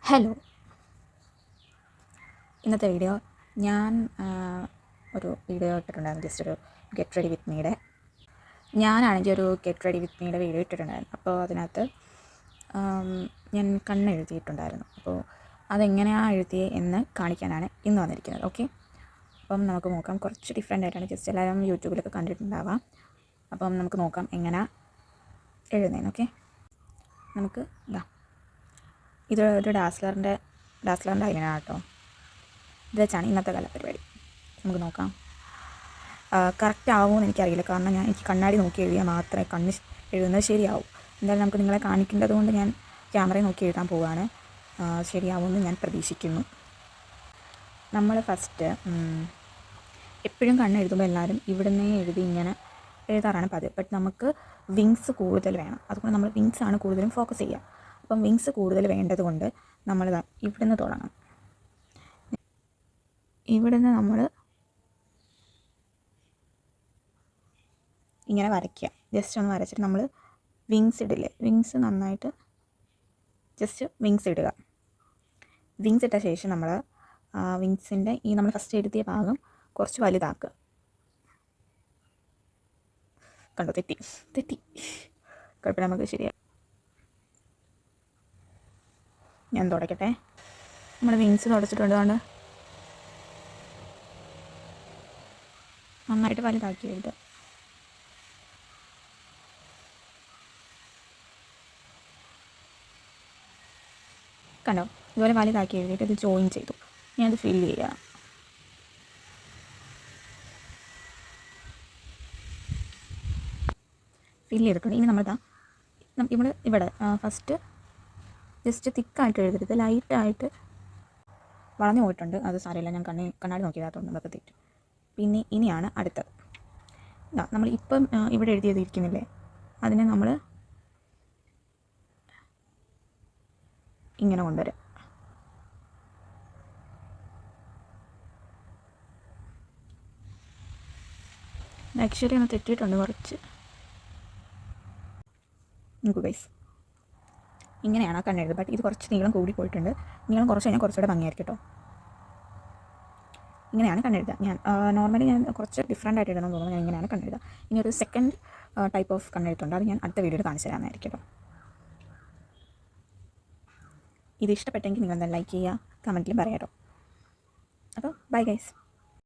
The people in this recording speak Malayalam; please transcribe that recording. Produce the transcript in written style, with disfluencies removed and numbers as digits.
ഹലോ, ഇന്നത്തെ വീഡിയോ ഞാൻ ഒരു വീഡിയോ ഇട്ടിട്ടുണ്ടായിരുന്നു. ജസ്റ്റ് ഒരു ഗെറ്റ് റെഡി വിത്ത് മീയുടെ ഞാനാണെങ്കിൽ ഒരു ഗെറ്റ് റെഡി വിത്ത് മീയുടെ വീഡിയോ ഇട്ടിട്ടുണ്ടായിരുന്നു. അപ്പോൾ അതിനകത്ത് ഞാൻ കണ്ണ് എഴുതിയിട്ടുണ്ടായിരുന്നു. അപ്പോൾ അതെങ്ങനെയാണ് എഴുതിയത് എന്ന് കാണിക്കാനാണ് ഇന്ന് വന്നിരിക്കുന്നത്. ഓക്കെ, അപ്പം നമുക്ക് നോക്കാം. കുറച്ച് ഡിഫറെൻ്റ് ആയിട്ടാണ്, ജസ്റ്റ് എല്ലാവരും യൂട്യൂബിലൊക്കെ കണ്ടിട്ടുണ്ടാവാം. അപ്പം നമുക്ക് നോക്കാം എങ്ങനെ എഴുതുന്നതെന്ന്. ഓക്കെ, നമുക്ക് ഇത് ഒരു ഡാസ്ലറിൻ്റെ ഐലൈനർ കേട്ടോ. ഇത് വെച്ചാണ് ഇന്നത്തെ കാല പരിപാടി. നമുക്ക് നോക്കാം. കറക്റ്റ് ആവുമെന്ന് എനിക്കറിയില്ല, കാരണം എനിക്ക് കണ്ണാടി നോക്കി എഴുതിയാൽ മാത്രമേ കണ്ണ് എഴുതുന്നത് ശരിയാവും. എന്തായാലും നമുക്ക് നിങ്ങളെ കാണിക്കേണ്ടത് കൊണ്ട് ഞാൻ ക്യാമറയിൽ നോക്കി എഴുതാൻ പോവുകയാണ്. ശരിയാവുമെന്ന് ഞാൻ പ്രതീക്ഷിക്കുന്നു. നമ്മൾ ഫസ്റ്റ് എപ്പോഴും കണ്ണ് എഴുതുമ്പോൾ എല്ലാവരും ഇവിടുന്ന് എഴുതി ഇങ്ങനെ എഴുതാറാണ് പതിവ്. ബട്ട് നമുക്ക് വിങ്സ് കൂടുതൽ വേണം. അതുകൊണ്ട് നമ്മൾ വിങ്സാണ് കൂടുതലും ഫോക്കസ് ചെയ്യുക. അപ്പം വിങ്സ് കൂടുതൽ വേണ്ടത് കൊണ്ട് നമ്മൾ ഇവിടുന്ന് തുടങ്ങണം. ഇവിടുന്ന് നമ്മൾ ഇങ്ങനെ വരയ്ക്കുക. ജസ്റ്റ് ഒന്ന് വരച്ചിട്ട് നമ്മൾ വിങ്സ് ഇടില്ലേ, വിങ്സ് നന്നായിട്ട് ജസ്റ്റ് വിങ്സ് ഇടുക. വിങ്സ് ഇട്ട ശേഷം നമ്മൾ വിങ്സിൻ്റെ ഈ നമ്മൾ ഫസ്റ്റ് എഴുതിയ ഭാഗം കുറച്ച് വലുതാക്കുക. കണ്ടോ, തെറ്റി കുഴപ്പമില്ല, നമുക്ക് ശരിയായി. ഞാൻ തുടയ്ക്കട്ടെ. നമ്മൾ വിങ്സ് തുടച്ചിട്ടുണ്ട്, കൊണ്ട് നന്നായിട്ട് വലുതാക്കി എഴുതുക. കണ്ടോ, ഇതുപോലെ വലുതാക്കി എഴുതിയിട്ട് ഇത് ജോയിൻ ചെയ്തു. ഞാൻ അത് ഫില്ല് ചെയ്യുക. ഫില്ല് ചെയ്തിട്ടുണ്ട്. ഇനി ഇവിടെ ഫസ്റ്റ് ജസ്റ്റ് തിക്കായിട്ട് എഴുതരുത്, ലൈറ്റായിട്ട് വളഞ്ഞു പോയിട്ടുണ്ട്. അത് സാരമില്ല, ഞാൻ കണ്ണാടി നോക്കിയതാത്തോണ്ട് നമുക്ക് തെറ്റും. പിന്നെ ഇനിയാണ് അടുത്തത്. നമ്മൾ ഇപ്പം ഇവിടെ എഴുതിയതിരിക്കുന്നില്ലേ, അതിനെ നമ്മൾ ഇങ്ങനെ കൊണ്ടുവരാം. ആക്ച്വലി ഒന്ന് തെറ്റിയിട്ടുണ്ട് കുറച്ച്. നോക്കൂ ഗൈസ്, ഇങ്ങനെയാണ് ആ കണ്ണെഴുതുന്നത്. ബട്ട് ഇത് കുറച്ച് നീളം കൂടി പോയിട്ടുണ്ട്. നീളം കുറച്ച് കഴിഞ്ഞാൽ കുറച്ചുകൂടെ ഭംഗിയായിരിക്കും കേട്ടോ. ഇങ്ങനെയാണ് കണ്ണെഴുതുക. നോർമലി ഞാൻ കുറച്ച് ഡിഫറെൻ്റ് ആയിട്ട് എഴുതണമെന്ന് തോന്നുന്നു. ഞാൻ ഇങ്ങനെയാണ് കണ്ണെഴുതുക. ഇനി ഒരു സെക്കൻഡ് ടൈപ്പ് ഓഫ് കണ്ണെഴുത്തുണ്ട്, അത് ഞാൻ അടുത്ത വീഡിയോയിൽ കാണിച്ചു തരാമെന്നായിരിക്കും കേട്ടോ. ഇത് ഇഷ്ടപ്പെട്ടെങ്കിൽ നിങ്ങൾ എന്തായാലും ലൈക്ക് ചെയ്യുക, കമൻറ്റിലും പറയാം കേട്ടോ. അപ്പോൾ ബൈ ഗൈസ്.